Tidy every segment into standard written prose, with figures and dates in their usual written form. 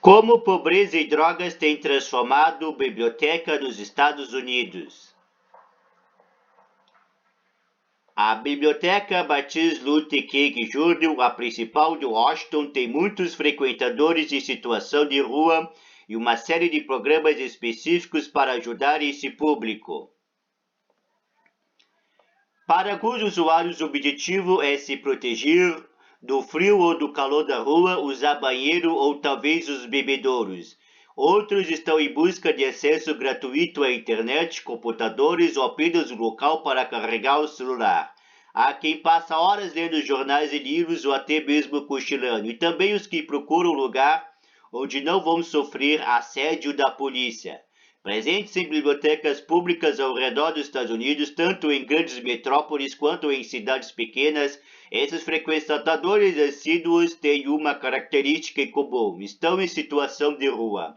Como pobreza e drogas têm transformado biblioteca nos Estados Unidos. A Biblioteca Martin Luther King Jr., a principal de Washington, tem muitos frequentadores em situação de rua e uma série de programas específicos para ajudar esse público. Para alguns usuários, o objetivo é se proteger do frio ou do calor da rua, usar banheiro ou talvez os bebedouros. Outros estão em busca de acesso gratuito à internet, computadores ou apenas um local para carregar o celular. Há quem passa horas lendo jornais e livros ou até mesmo cochilando, e também os que procuram um lugar onde não vão sofrer assédio da polícia. Presentes em bibliotecas públicas ao redor dos Estados Unidos, tanto em grandes metrópoles quanto em cidades pequenas, esses frequentadores assíduos têm uma característica em comum: estão em situação de rua.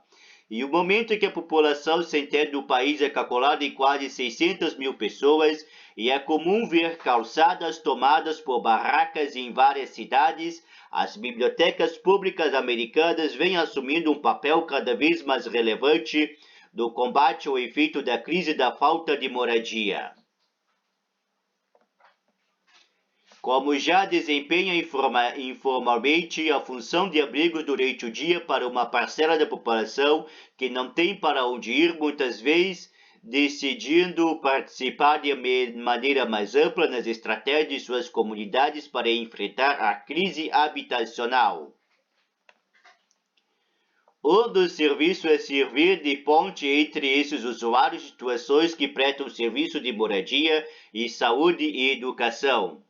E o momento em que a população central do país é calculada em quase 600 mil pessoas, e é comum ver calçadas tomadas por barracas em várias cidades, as bibliotecas públicas americanas vêm assumindo um papel cada vez mais relevante do combate ao efeito da crise da falta de moradia. Como já desempenha informalmente a função de abrigo durante o dia para uma parcela da população que não tem para onde ir, muitas vezes decidindo participar de maneira mais ampla nas estratégias de suas comunidades para enfrentar a crise habitacional. Um dos serviços é servir de ponte entre esses usuários de situações que prestam serviço de moradia e saúde e educação.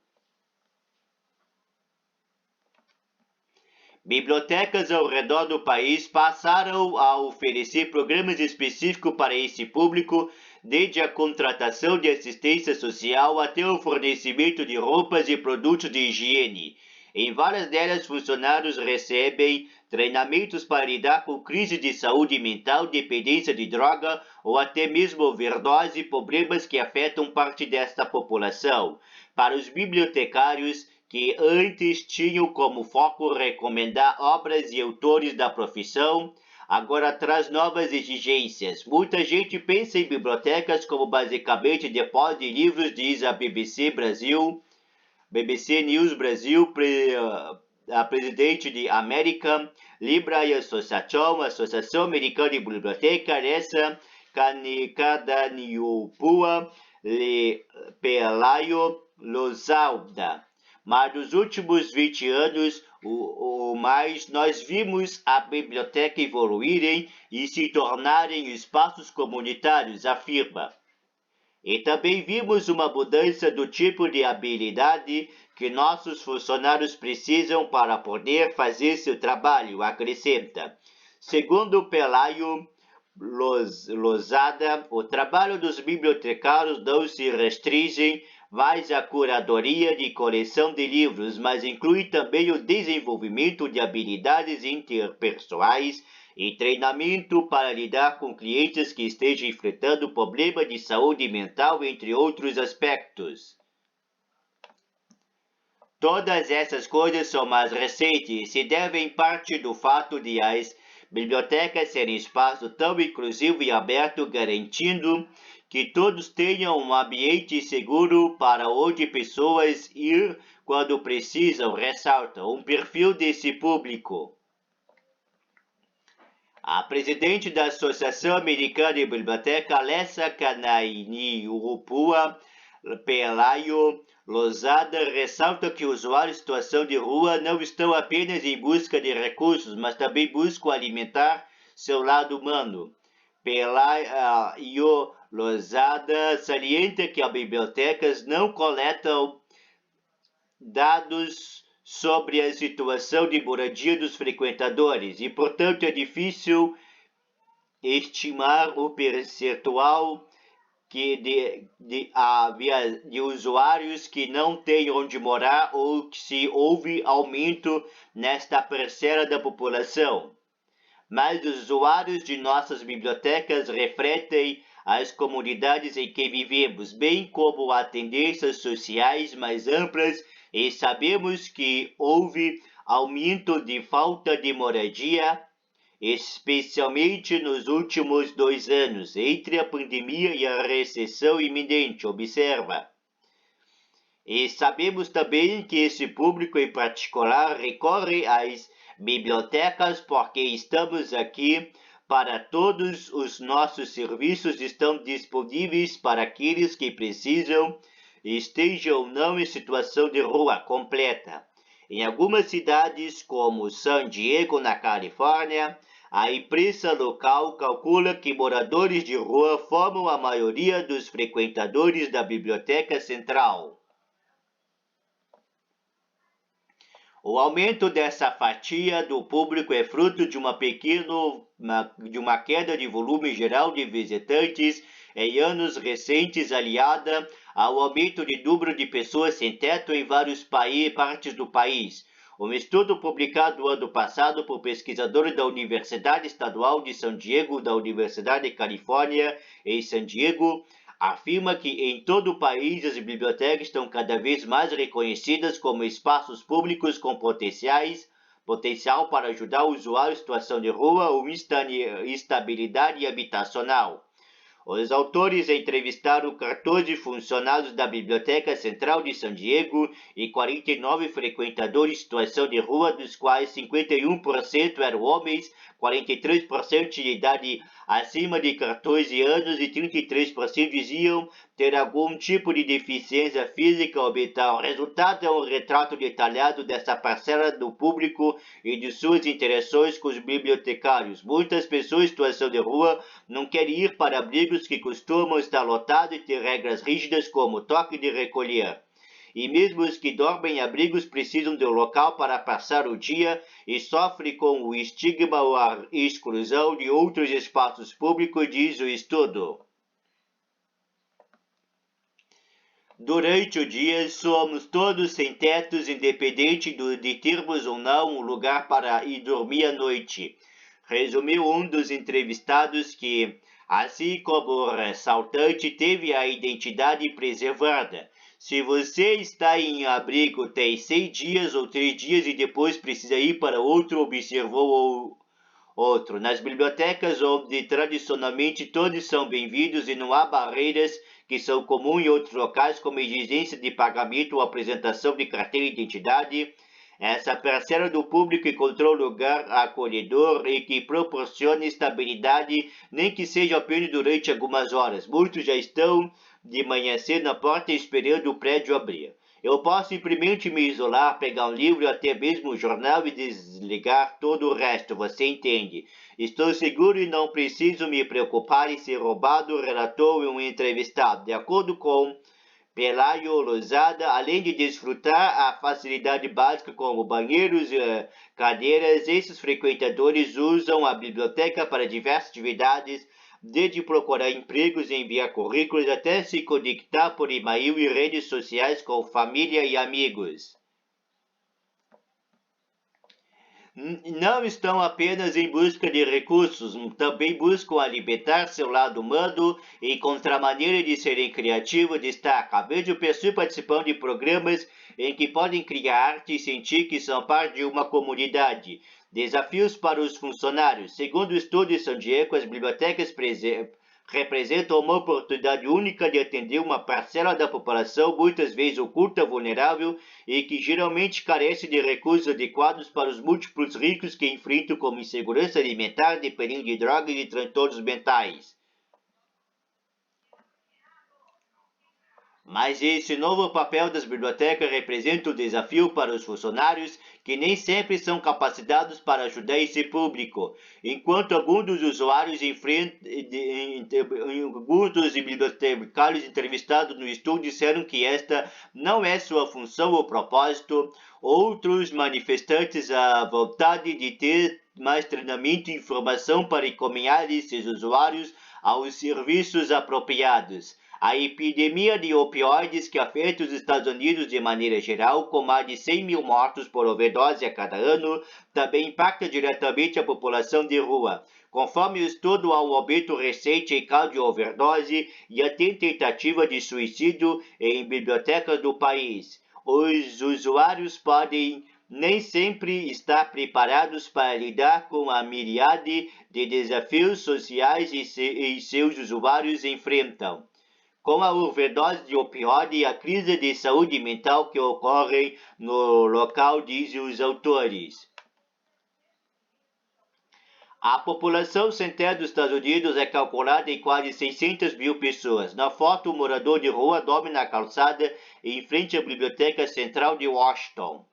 Bibliotecas ao redor do país passaram a oferecer programas específicos para esse público, desde a contratação de assistência social até o fornecimento de roupas e produtos de higiene. Em várias delas, funcionários recebem treinamentos para lidar com crise de saúde mental, dependência de droga ou até mesmo overdose, problemas que afetam parte desta população. Para os bibliotecários, que antes tinham como foco recomendar obras e autores da profissão, agora traz novas exigências. Muita gente pensa em bibliotecas como basicamente depósito de livros, diz a BBC News Brasil, a presidente de American Library Association, Associação Americana de Biblioteca, essa Kadaniopua Pelayo Lozada. Mas nos últimos 20 anos ou mais, nós vimos a biblioteca evoluírem e se tornarem espaços comunitários, afirma. E também vimos uma mudança do tipo de habilidade que nossos funcionários precisam para poder fazer seu trabalho, acrescenta. Segundo Pelayo Lozada, o trabalho dos bibliotecários não se restringe mais à curadoria de coleção de livros, mas inclui também o desenvolvimento de habilidades interpessoais e treinamento para lidar com clientes que estejam enfrentando problemas de saúde mental, entre outros aspectos. Todas essas coisas são mais recentes e se devem em parte do fato de as bibliotecas serem espaço tão inclusivo e aberto, garantindo que todos tenham um ambiente seguro para onde pessoas ir quando precisam, ressalta um perfil desse público. A presidente da Associação Americana de Biblioteca, Alessa Kananiupua Pelayo Lozada, ressalta que usuários em situação de rua não estão apenas em busca de recursos, mas também buscam alimentar seu lado humano. Pelayo Lozada salienta que as bibliotecas não coletam dados sobre a situação de moradia dos frequentadores e, portanto, é difícil estimar o percentual de usuários que não têm onde morar ou se houve aumento nesta parcela da população. Mas os usuários de nossas bibliotecas refletem as comunidades em que vivemos, bem como as tendências sociais mais amplas, e sabemos que houve aumento de falta de moradia especialmente nos últimos 2 anos, entre a pandemia e a recessão iminente, observa. E sabemos também que esse público em particular recorre às bibliotecas porque estamos aqui para todos os nossos serviços estão disponíveis para aqueles que precisam, estejam ou não em situação de rua completa. Em algumas cidades, como San Diego, na Califórnia, a imprensa local calcula que moradores de rua formam a maioria dos frequentadores da Biblioteca Central. O aumento dessa fatia do público é fruto de uma queda de volume geral de visitantes em anos recentes, aliada ao aumento de número de pessoas sem teto em várias partes do país. Um estudo publicado ano passado por pesquisadores da Universidade Estadual de San Diego, da Universidade de Califórnia em San Diego, afirma que em todo o país as bibliotecas estão cada vez mais reconhecidas como espaços públicos com potencial para ajudar o usuário em situação de rua ou instabilidade habitacional. Os autores entrevistaram 14 funcionários da Biblioteca Central de San Diego e 49 frequentadores em situação de rua, dos quais 51% eram homens, 43% de idade acima de 14 anos e 33% diziam ter algum tipo de deficiência física ou mental. O resultado é um retrato detalhado dessa parcela do público e de suas interações com os bibliotecários. Muitas pessoas em situação de rua não querem ir para abrigos que costumam estar lotados e ter regras rígidas como toque de recolher. E mesmo os que dormem em abrigos precisam de um local para passar o dia e sofrem com o estigma ou a exclusão de outros espaços públicos, diz o estudo. Durante o dia, somos todos sem tetos, independente de termos ou não um lugar para ir dormir à noite. Resumiu um dos entrevistados que, assim como o assaltante, teve a identidade preservada. Se você está em abrigo tem 6 dias ou 3 dias e depois precisa ir para outro, observou outro. Nas bibliotecas, onde tradicionalmente todos são bem-vindos e não há barreiras que são comuns em outros locais, como exigência de pagamento ou apresentação de carteira de identidade, essa parcela do público encontrou lugar acolhedor e que proporciona estabilidade, nem que seja apenas durante algumas horas. Muitos já estão de manhã cedo na porta esperando o prédio abrir. Eu posso simplesmente me isolar, pegar um livro, até mesmo um jornal e desligar todo o resto, você entende? Estou seguro e não preciso me preocupar em ser roubado, relatou um entrevistado. De acordo com Pelayo Lozada, além de desfrutar a facilidade básica como banheiros e cadeiras, esses frequentadores usam a biblioteca para diversas atividades, desde procurar empregos e enviar currículos até se conectar por e-mail e redes sociais com família e amigos. Não estão apenas em busca de recursos, também buscam alimentar seu lado humano e encontrar maneira de serem criativos, destaca. Vejo pessoas participando de programas em que podem criar arte e sentir que são parte de uma comunidade. Desafios para os funcionários. Segundo o estudo de San Diego, as bibliotecas representam uma oportunidade única de atender uma parcela da população, muitas vezes oculta, vulnerável e que geralmente carece de recursos adequados para os múltiplos riscos que enfrentam, como insegurança alimentar, dependência de drogas e transtornos mentais. Mas esse novo papel das bibliotecas representa um desafio para os funcionários que nem sempre são capacitados para ajudar esse público. Enquanto alguns dos usuários alguns dos bibliotecários entrevistados no estudo disseram que esta não é sua função ou propósito, outros manifestantes a vontade de ter mais treinamento e informação para encaminhar esses usuários aos serviços apropriados. A epidemia de opioides que afeta os Estados Unidos de maneira geral, com mais de 100 mil mortos por overdose a cada ano, também impacta diretamente a população de rua. Conforme o estudo, há um aumento recente em casos de overdose e até tentativa de suicídio em bibliotecas do país. Os usuários podem nem sempre está preparados para lidar com a miríade de desafios sociais e seus usuários enfrentam, com a overdose de opioide e a crise de saúde mental que ocorre no local, dizem os autores. A população central dos Estados Unidos é calculada em quase 600 mil pessoas. Na foto, um morador de rua dorme na calçada em frente à Biblioteca Central de Washington.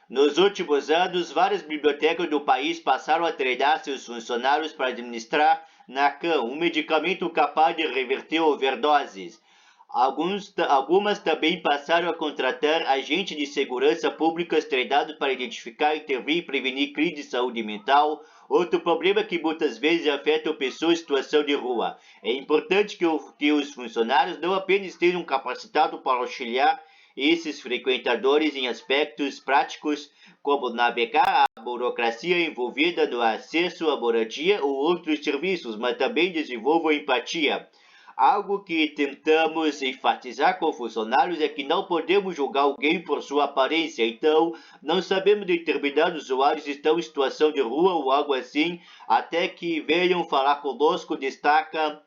Nos últimos anos, várias bibliotecas do país passaram a treinar seus funcionários para administrar Narcan, um medicamento capaz de reverter overdoses. Algumas também passaram a contratar agentes de segurança pública treinados para identificar, intervir e prevenir crises de saúde mental, outro problema que muitas vezes afeta pessoas em situação de rua. É importante que os funcionários não apenas estejam capacitados para auxiliar esses frequentadores em aspectos práticos, como navegar a burocracia envolvida no acesso à moradia ou outros serviços, mas também desenvolvam empatia. Algo que tentamos enfatizar com funcionários é que não podemos julgar alguém por sua aparência, então não sabemos determinados usuários estão em situação de rua ou algo assim, até que venham falar conosco, destaca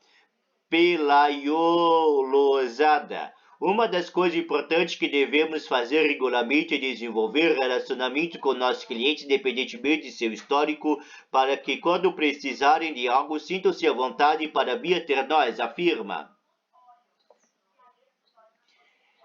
Pelaiolosada. Uma das coisas importantes que devemos fazer regularmente é desenvolver relacionamento com nossos clientes, independentemente de seu histórico, para que quando precisarem de algo, sintam-se à vontade para vir até nós, afirma.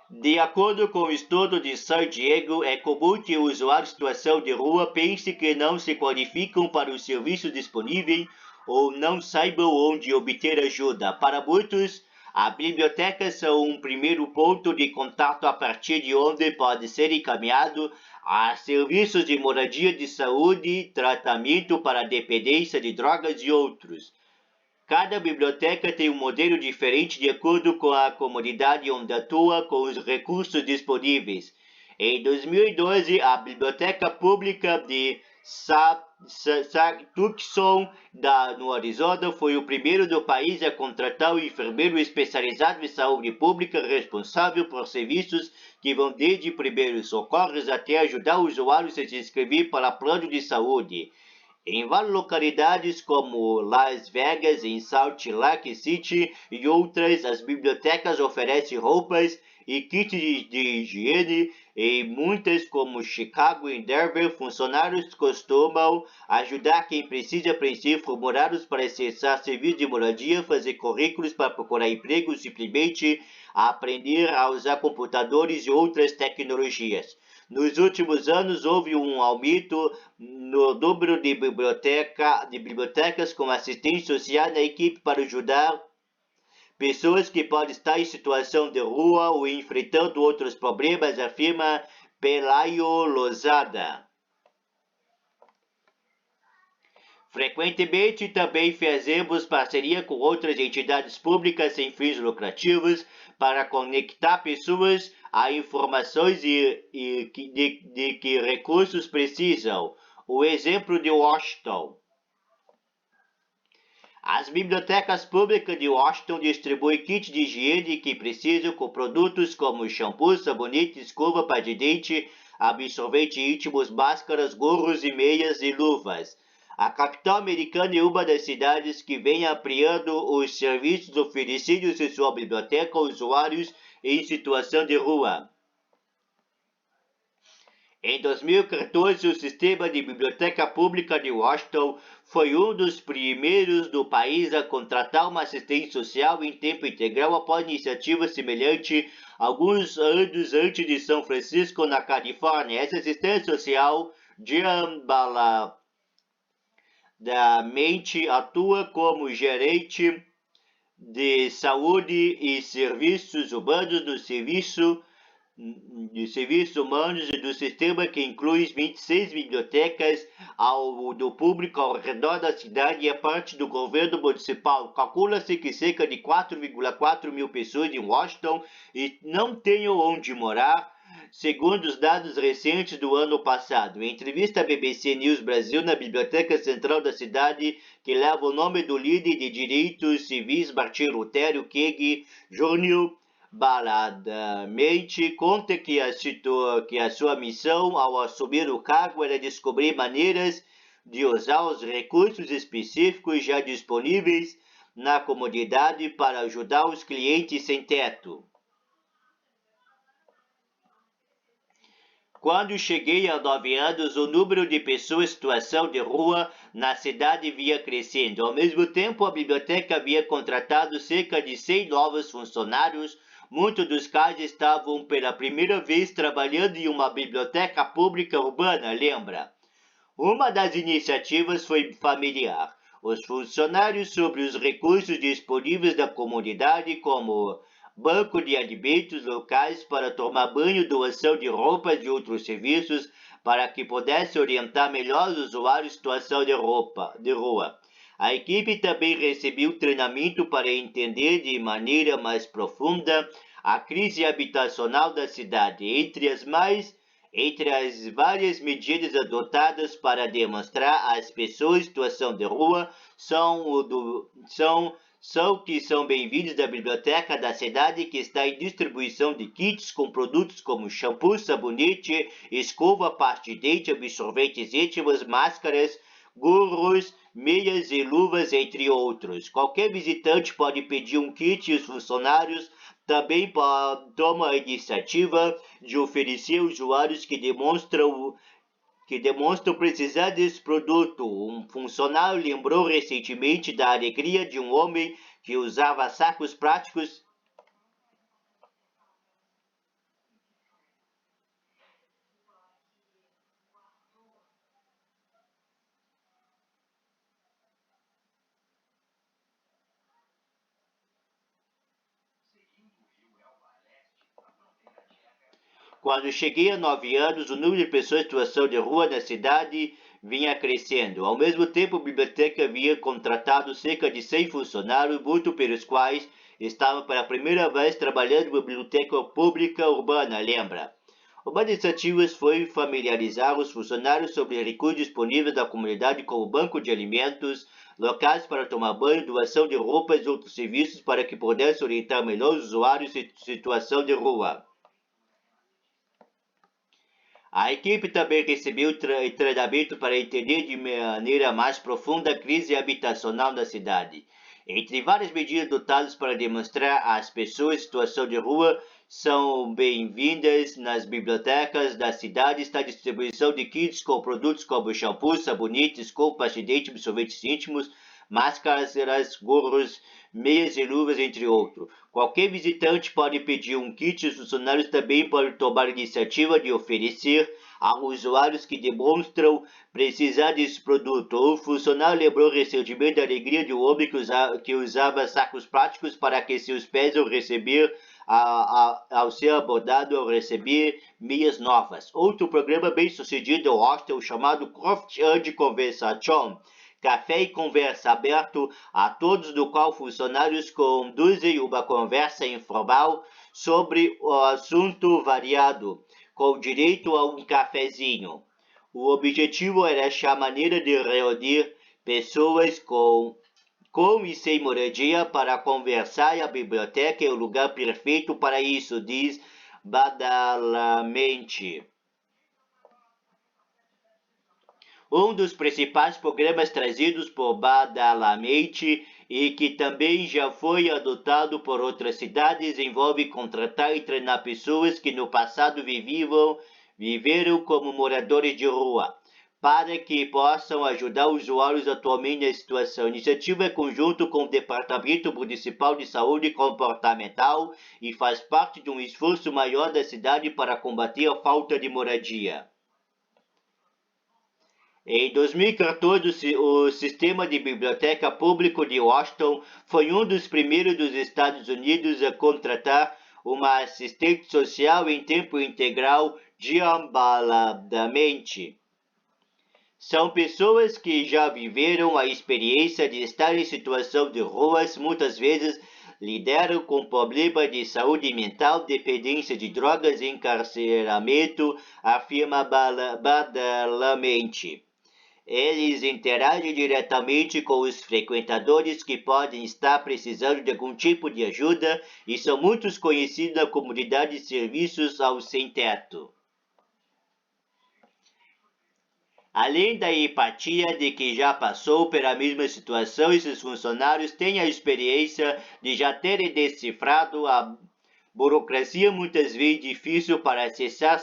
De acordo com o estudo de San Diego, é comum que o usuário em situação de rua pense que não se qualificam para os serviços disponíveis ou não saibam onde obter ajuda. Para muitos, as bibliotecas são um primeiro ponto de contato a partir de onde pode ser encaminhado a serviços de moradia, de saúde, tratamento para dependência de drogas e outros. Cada biblioteca tem um modelo diferente de acordo com a comunidade onde atua, com os recursos disponíveis. Em 2012, a Biblioteca Pública de Tucson, no Arizona, foi o primeiro do país a contratar um enfermeiro especializado em saúde pública responsável por serviços que vão desde primeiros socorros até ajudar o usuário a se inscrever para plano de saúde. Em várias localidades como Las Vegas, em Salt Lake City e outras, as bibliotecas oferecem roupas e kits de higiene. Em muitas, como Chicago e Denver, funcionários costumam ajudar quem precisa preencher formulários para acessar serviços de moradia, fazer currículos para procurar emprego, simplesmente aprender a usar computadores e outras tecnologias. Nos últimos anos, houve um aumento no número de bibliotecas com assistência social na equipe para ajudar pessoas que podem estar em situação de rua ou enfrentando outros problemas, afirma Pelaiolosada. Frequentemente também fazemos parceria com outras entidades públicas sem fins lucrativos para conectar pessoas a informações de que recursos precisam. O exemplo de Washington. As bibliotecas públicas de Washington distribuem kits de higiene que precisam com produtos como shampoo, sabonete, escova para de dente, absorvente íntimos, máscaras, gorros e meias e luvas. A capital americana é uma das cidades que vem ampliando os serviços oferecidos em sua biblioteca aos usuários em situação de rua. Em 2014, o Sistema de Biblioteca Pública de Washington foi um dos primeiros do país a contratar uma assistente social em tempo integral após iniciativa semelhante alguns anos antes de São Francisco, na Califórnia. Essa assistente social, Jean Baladamente, atua como gerente de saúde e serviços urbanos do Serviços Humanos e do sistema, que inclui 26 bibliotecas do público ao redor da cidade e é parte do governo municipal. Calcula-se que cerca de 4,4 mil pessoas em Washington e não tenham onde morar, segundo os dados recentes do ano passado. Em entrevista à BBC News Brasil, na Biblioteca Central da cidade, que leva o nome do líder de direitos civis Martin Lutero King Jr., baladamente conta que a sua missão ao assumir o cargo era descobrir maneiras de usar os recursos específicos já disponíveis na comunidade para ajudar os clientes sem teto. Quando cheguei a 9 anos, o número de pessoas em situação de rua na cidade vinha crescendo. Ao mesmo tempo, a biblioteca havia contratado cerca de 100 novos funcionários. Muitos dos quais estavam pela primeira vez trabalhando em uma biblioteca pública urbana, lembra? Uma das iniciativas foi familiar. Os funcionários sobre os recursos disponíveis da comunidade, como banco de alimentos locais para tomar banho, doação de roupas e outros serviços, para que pudesse orientar melhor os usuários em situação de rua. A equipe também recebeu treinamento para entender de maneira mais profunda a crise habitacional da cidade, entre as várias medidas adotadas para demonstrar às pessoas em situação de rua que são bem-vindos da biblioteca da cidade, que está em distribuição de kits com produtos como shampoo, sabonete, escova, pasta de dente, absorventes íntimos, máscaras, gorros, meias e luvas, entre outros. Qualquer visitante pode pedir um kit e os funcionários também tomam a iniciativa de oferecer usuários que demonstram precisar desse produto. Um funcionário lembrou recentemente da alegria de um homem que usava sacos plásticos Quando cheguei a 9 anos, o número de pessoas em situação de rua na cidade vinha crescendo. Ao mesmo tempo, a biblioteca havia contratado cerca de 100 funcionários, muitos pelos quais estavam pela primeira vez trabalhando em uma biblioteca pública urbana, lembra? Uma das iniciativas foi familiarizar os funcionários sobre recursos disponíveis da comunidade, como banco de alimentos, locais para tomar banho, doação de roupas e outros serviços para que pudesse orientar melhor os usuários em situação de rua. A equipe também recebeu treinamento para entender de maneira mais profunda a crise habitacional na cidade. Entre várias medidas adotadas para demonstrar às pessoas em situação de rua são bem-vindas nas bibliotecas da cidade está a distribuição de kits com produtos como shampoo, sabonete, escova, pasta de dente, absorventes íntimos, máscaras, gorros, meias e luvas, entre outros. Qualquer visitante pode pedir um kit e os funcionários também podem tomar a iniciativa de oferecer a usuários que demonstram precisar desse produto. O funcionário lembrou recentemente da alegria de um homem que usava sacos plásticos para aquecer os pés ao ser abordado ao receber meias novas. Outro programa bem sucedido é o hostel chamado Coffee and Conversation, café e conversa aberto a todos, do qual funcionários conduzem uma conversa informal sobre o assunto variado, com direito a um cafezinho. O objetivo era achar maneira de reunir pessoas com e sem moradia para conversar, e a biblioteca é o lugar perfeito para isso, diz Badalamente. Um dos principais programas trazidos por Badalamente e que também já foi adotado por outras cidades envolve contratar e treinar pessoas que no passado viveram como moradores de rua, para que possam ajudar os usuários atualmente na situação. A iniciativa é conjunto com o Departamento Municipal de Saúde Comportamental e faz parte de um esforço maior da cidade para combater a falta de moradia. Em 2014, o sistema de biblioteca público de Washington foi um dos primeiros dos Estados Unidos a contratar uma assistente social em tempo integral deambuladamente. São pessoas que já viveram a experiência de estar em situação de ruas, muitas vezes lidam com problemas de saúde mental, dependência de drogas e encarceramento, afirma Badalamente. Eles interagem diretamente com os frequentadores que podem estar precisando de algum tipo de ajuda e são muitos conhecidos na comunidade de serviços ao sem-teto. Além da empatia de que já passou pela mesma situação, esses funcionários têm a experiência de já terem decifrado a burocracia muitas vezes difícil para acessar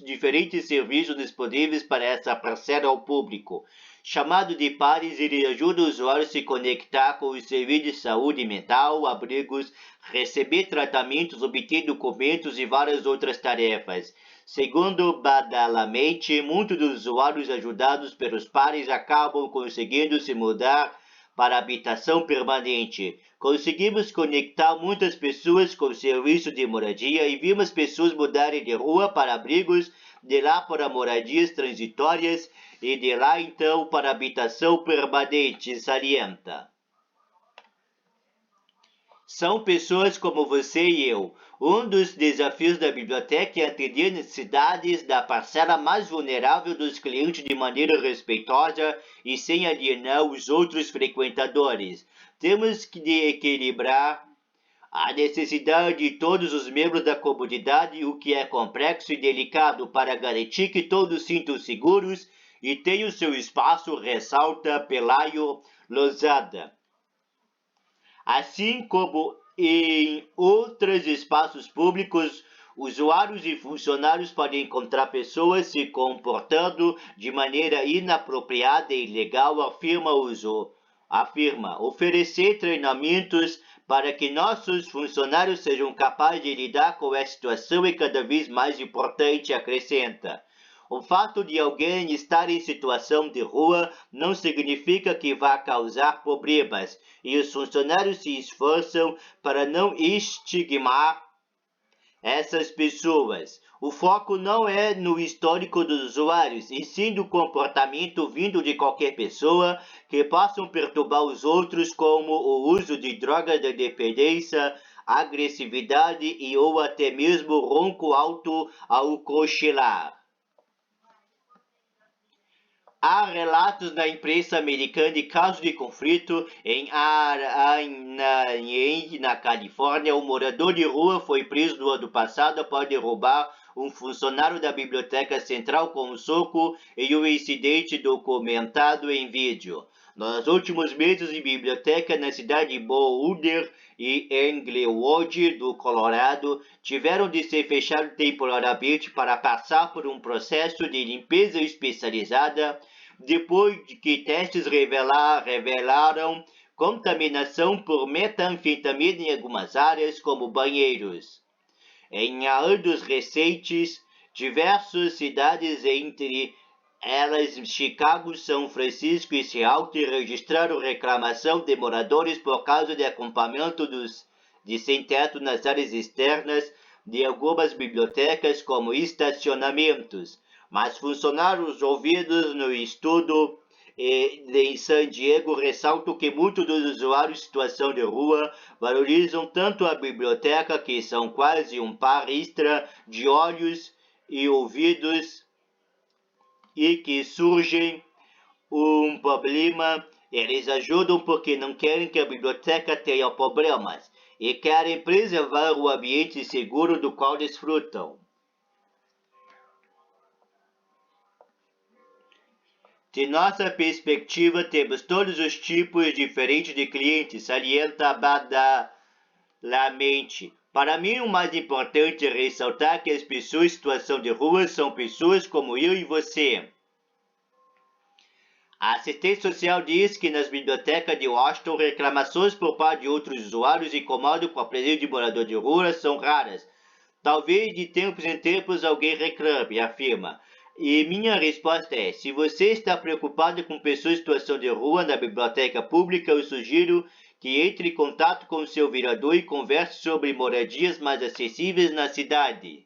diferentes serviços disponíveis para essa parcela ao público. Chamado de pares, ele ajuda o usuário a se conectar com os serviços de saúde mental, abrigos, receber tratamentos, obter documentos e várias outras tarefas. Segundo Badalamenti, muitos dos usuários ajudados pelos pares acabam conseguindo se mudar para habitação permanente. Conseguimos conectar muitas pessoas com o serviço de moradia e vimos pessoas mudarem de rua para abrigos, de lá para moradias transitórias e de lá então para habitação permanente, salienta. São pessoas como você e eu. Um dos desafios da biblioteca é atender necessidades da parcela mais vulnerável dos clientes de maneira respeitosa e sem alienar os outros frequentadores. Temos de equilibrar a necessidade de todos os membros da comunidade, o que é complexo e delicado, para garantir que todos sintam seguros e tenham seu espaço, ressalta Pelayo Lozada. Assim como em outros espaços públicos, usuários e funcionários podem encontrar pessoas se comportando de maneira inapropriada e ilegal, afirma. Oferecer treinamentos para que nossos funcionários sejam capazes de lidar com essa situação é cada vez mais importante, acrescenta. O fato de alguém estar em situação de rua não significa que vá causar problemas, e os funcionários se esforçam para não estigmar essas pessoas. O foco não é no histórico dos usuários, e sim do comportamento vindo de qualquer pessoa que possam perturbar os outros, como o uso de drogas de dependência, agressividade e ou até mesmo ronco alto ao cochilar. Há relatos na imprensa americana de casos de conflito em Anaheim, na Califórnia. Um morador de rua foi preso no ano passado após derrubar um funcionário da Biblioteca Central com um soco em um incidente documentado em vídeo. Nos últimos meses, em biblioteca na cidade de Boulder e Englewood, do Colorado, tiveram de ser fechados temporariamente para passar por um processo de limpeza especializada depois de que testes revelaram contaminação por metanfetamina em algumas áreas, como banheiros. Em anos recentes, diversas cidades, entre elas Chicago, São Francisco e Seattle, registraram reclamação de moradores por causa de acampamento de sem-teto nas áreas externas de algumas bibliotecas, como estacionamentos. Mas funcionários ouvidos no estudo em San Diego ressaltam que muitos dos usuários em situação de rua valorizam tanto a biblioteca, que são quase um par extra de olhos e ouvidos, e que surge um problema, eles ajudam porque não querem que a biblioteca tenha problemas e querem preservar o ambiente seguro do qual desfrutam. De nossa perspectiva, temos todos os tipos diferentes de clientes, salienta Badalamenti. Para mim, o mais importante é ressaltar que as pessoas em situação de rua são pessoas como eu e você. A assistência social diz que nas bibliotecas de Washington, reclamações por parte de outros usuários incomodam com a presença de morador de rua são raras. Talvez de tempos em tempos alguém reclame, afirma. E minha resposta é: se você está preocupado com pessoas em situação de rua na biblioteca pública, eu sugiro que entre em contato com o seu vereador e converse sobre moradias mais acessíveis na cidade.